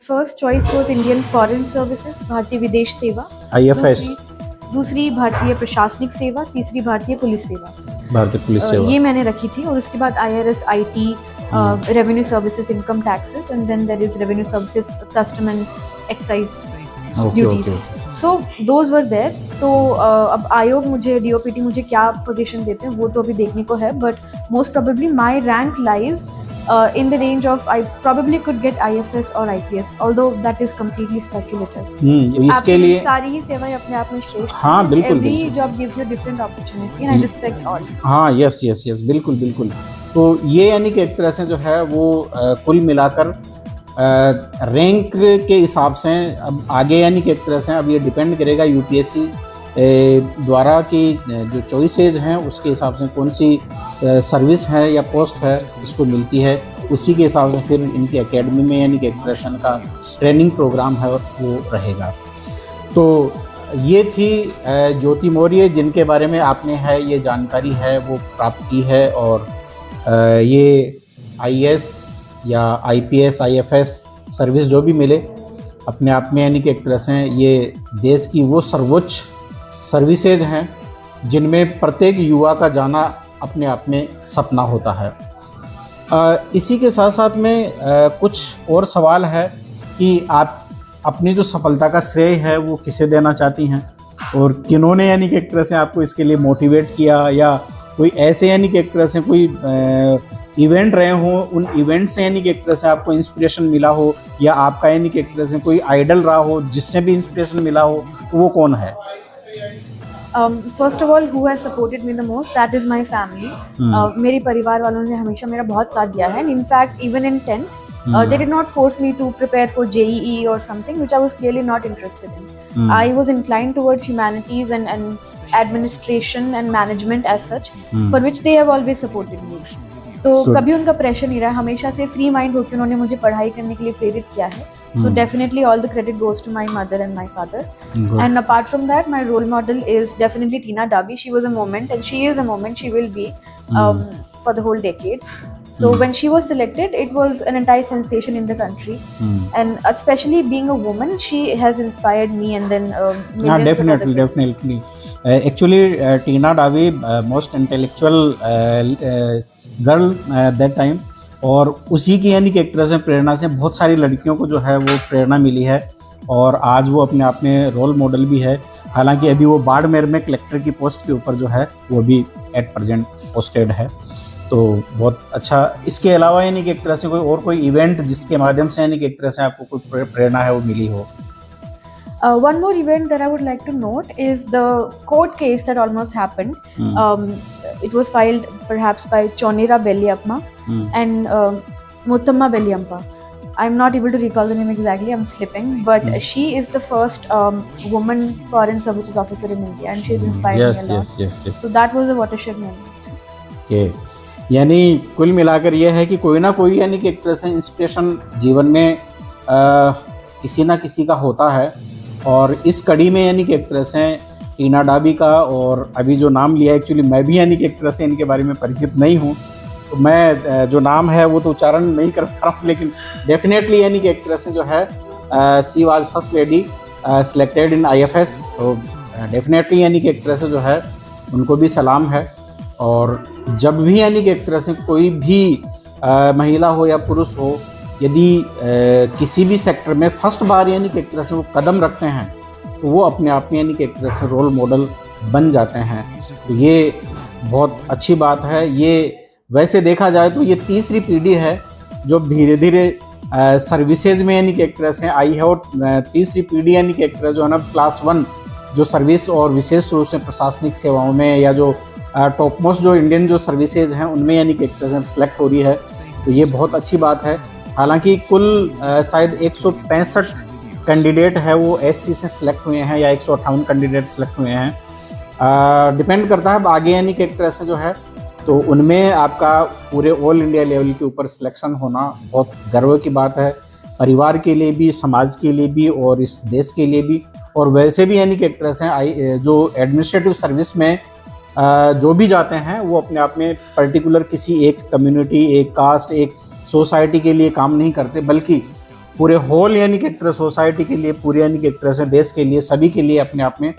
First choice was Indian foreign services, भारतीय विदेश सेवा। IFS, दूसरी भारतीय प्रशासनिक सेवा, तीसरी भारतीय पुलिस सेवा। भारतीय पुलिस सेवा। ये मैंने रखी थी। और उसके बाद IRS, IT, revenue services, income taxes, and then there is revenue services, custom and excise duties. So those were there. तो अब आयोग मुझे, DOPT मुझे क्या पोजीशन देते हैं वो तो अभी देखने को है, but most probably my rank lies in the range of I probably could get IFS or IPS, although that is completely speculative. इसके लिए सारी ही सेवाएं अपने आप में श्रेष्ठ हैं। हाँ बिल्कुल, Every job gives you different opportunity and I respect all. हाँ यस यस यस बिल्कुल बिल्कुल। तो ये यानी कि एक तरह से जो है वो कुल मिलाकर रैंक के हिसाब से अब आगे यानी कि एक तरह से अब ये डिपेंड करेगा UPSC द्वारा कि जो चॉइसेज हैं उसके हिसाब से कौन सी सर्विस है या पोस्ट है इसको मिलती है, उसी के हिसाब से फिर इनकी एकेडमी में यानी कि एक तरह का ट्रेनिंग प्रोग्राम है वो रहेगा। तो ये थी ज्योति मौर्य जिनके बारे में आपने है ये जानकारी है वो प्राप्त की है। और ये IAS या IPS, IFS सर्विस जो भी मिले अपने आप में यानी कि एक तरह से ये देश की वो सर्वोच्च सर्विसेज हैं जिनमें प्रत्येक युवा का जाना अपने आप में सपना होता है। इसी के साथ साथ में कुछ और सवाल है कि आप अपनी जो सफलता का श्रेय है वो किसे देना चाहती हैं और किन्होंने यानी कि एक तरह से आपको इसके लिए मोटिवेट किया, या कोई ऐसे यानी कि एक तरह से कोई इवेंट रहे हों, उन इवेंट से यानी कि एक तरह से आपको इंस्पिरेशन मिला हो, या आपका यानी कि एक तरह से कोई आइडल रहा हो जिससे भी इंस्पिरेशन मिला हो, वो कौन है? First of all who has supported me the most, that is my family. मेरे परिवार वालों ने हमेशा मेरा बहुत साथ दिया है। In fact even in 10th they did not force me to prepare for JEE or something which I was clearly not interested in. I was inclined towards humanities and administration and management as such, for which they have always supported me. तो कभी उनका pressure नहीं रहा, हमेशा से free mind होकर उन्होंने मुझे पढ़ाई करने के लिए प्रेरित किया है। So definitely all the credit goes to my mother and my father. And apart from that, my role model is definitely Tina Dabi. She was a moment and she is a moment, she will be for the whole decade. So when she was selected, it was an entire sensation in the country. And especially being a woman, she has inspired me and then millions definitely. Actually, Tina Dabi, most intellectual girl that time, और उसी की यानी कि एक तरह से प्रेरणा से बहुत सारी लड़कियों को जो है वो प्रेरणा मिली है और आज वो अपने आप में रोल मॉडल भी है। हालांकि अभी वो बाड़मेर में कलेक्टर की पोस्ट के ऊपर जो है वो भी एट प्रेजेंट पोस्टेड है, तो बहुत अच्छा। इसके अलावा यानी कि एक तरह से कोई इवेंट जिसके माध्यम से यानी कि एक तरह से आपको कोई प्रेरणा है वो मिली हो? One more event that I would like to note is the court case that almost happened. It was filed perhaps by Chonera Belliapma and Muthamma Belliampa. I'm not able to recall the name exactly, I'm slipping, but she is the first woman foreign services officer in India and she's inspired me a lot. Yes. So that was a watershed moment. Okay. यानी कुल मिलाकर ये है कि कोई ना कोई यानी कि एक तरह से इंस्पिरेशन जीवन में किसी ना किसी का होता है, और इस कड़ी में यानी कि एक तरह से टीना डाबी का, और अभी जो नाम लिया एक्चुअली मैं भी यानी कि एक तरह से इनके बारे में परिचित नहीं हूँ, तो मैं जो नाम है वो तो उच्चारण नहीं कर पा रहा हूँ, लेकिन डेफिनेटली यानी कि एक तरह से जो है she was first lady selected in IFS। तो डेफिनेटली यानी कि एक तरह से जो है उनको भी सलाम है। और जब भी यानी कि एक तरह से कोई भी महिला हो या पुरुष हो, यदि किसी भी सेक्टर में फर्स्ट बार यानी कि एक तरह से वो कदम रखते हैं तो वो अपने आप में यानी कि एक तरह से रोल मॉडल बन जाते हैं। तो ये बहुत अच्छी बात है। ये वैसे देखा जाए तो ये तीसरी पीढ़ी है जो धीरे धीरे सर्विसेज में यानी कि एक तरह से आई है, और तीसरी पीढ़ी यानी कि एक तरह जो है ना क्लास 1 जो सर्विस और विशेष रूप से प्रशासनिक सेवाओं में या जो टॉप मोस्ट जो इंडियन जो सर्विसेज हैं उनमें यानी कि एक तरह से सेलेक्ट हो रही है। तो ये बहुत अच्छी बात है। हालांकि कुल शायद 165 कैंडिडेट है वो SC से सिलेक्ट हुए हैं या 158 कैंडिडेट सिलेक्ट हुए हैं, डिपेंड करता है आगे यानी कि एक तरह से जो है, तो उनमें आपका पूरे ऑल इंडिया लेवल के ऊपर सिलेक्शन होना बहुत गर्व की बात है, परिवार के लिए भी, समाज के लिए भी और इस देश के लिए भी। और वैसे भी यानी कि एक तरह से जो एडमिनिस्ट्रेटिव सर्विस में जो भी जाते हैं वो अपने आप में पर्टिकुलर किसी एक कम्युनिटी, एक कास्ट, एक सोसाइटी के लिए काम नहीं करते, बल्कि पूरे होल यानी कि एक तरह सोसाइटी के लिए, पूरे यानी कि एक तरह से देश के लिए, सभी के लिए अपने आप में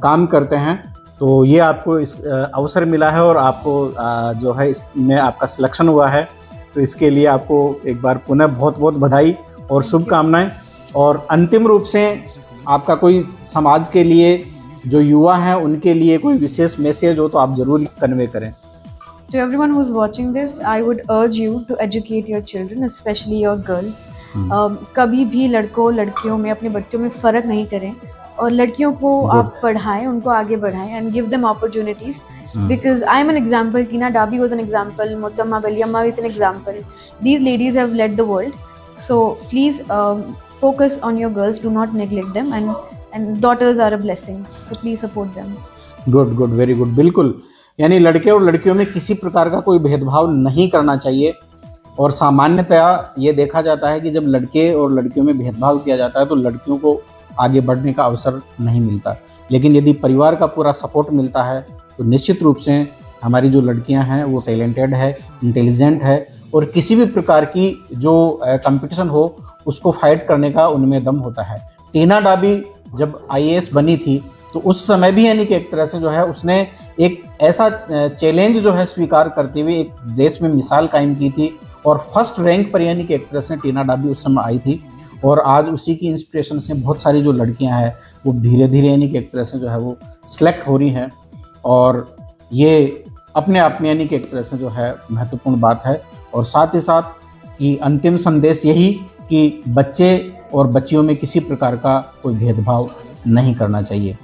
काम करते हैं। तो ये आपको इस अवसर मिला है और आपको जो है इसमें आपका सिलेक्शन हुआ है, तो इसके लिए आपको एक बार पुनः बहुत बहुत बधाई और शुभकामनाएं। और अंतिम रूप से आपका कोई समाज के लिए, जो युवा हैं उनके लिए कोई विशेष मैसेज हो तो आप ज़रूर कन्वे करें। To everyone who's watching this, I would urge you to educate your children, especially your girls. कभी भी लड़कों लड़कियों में, अपने बच्चों में फ़र्क नहीं करें और लड़कियों को आप पढ़ाएं, उनको आगे बढ़ाएं and give them opportunities. Because I am an example, Tina Dabi was an example, Muttamma Beliyamma is an example. These ladies have led the world. So please focus on your girls, do not neglect them, and daughters are a blessing. So please support them. Good good, very good. बिल्कुल, यानी लड़के और लड़कियों में किसी प्रकार का कोई भेदभाव नहीं करना चाहिए। और सामान्यतया ये देखा जाता है कि जब लड़के और लड़कियों में भेदभाव किया जाता है तो लड़कियों को आगे बढ़ने का अवसर नहीं मिलता। लेकिन यदि परिवार का पूरा सपोर्ट मिलता है तो निश्चित रूप से हमारी जो लड़कियां हैं वो टैलेंटेड है, इंटेलिजेंट है और किसी भी प्रकार की जो कंपटीशन हो उसको फाइट करने का उनमें दम होता है। टीना डाबी जब IAS बनी थी तो उस समय भी यानी कि एक तरह से जो है उसने एक ऐसा चैलेंज जो है स्वीकार करते हुए एक देश में मिसाल कायम की थी और फर्स्ट रैंक पर यानी कि एक तरह से टीना डाबी उस समय आई थी। और आज उसी की इंस्पिरेशन से बहुत सारी जो लड़कियां हैं वो धीरे धीरे यानी कि एक तरह से जो है वो सिलेक्ट हो रही हैं। और ये अपने आप में यानी कि एक तरह से जो है महत्वपूर्ण बात है। और साथ ही साथ कि अंतिम संदेश यही कि बच्चे और बच्चियों में किसी प्रकार का कोई भेदभाव नहीं करना चाहिए।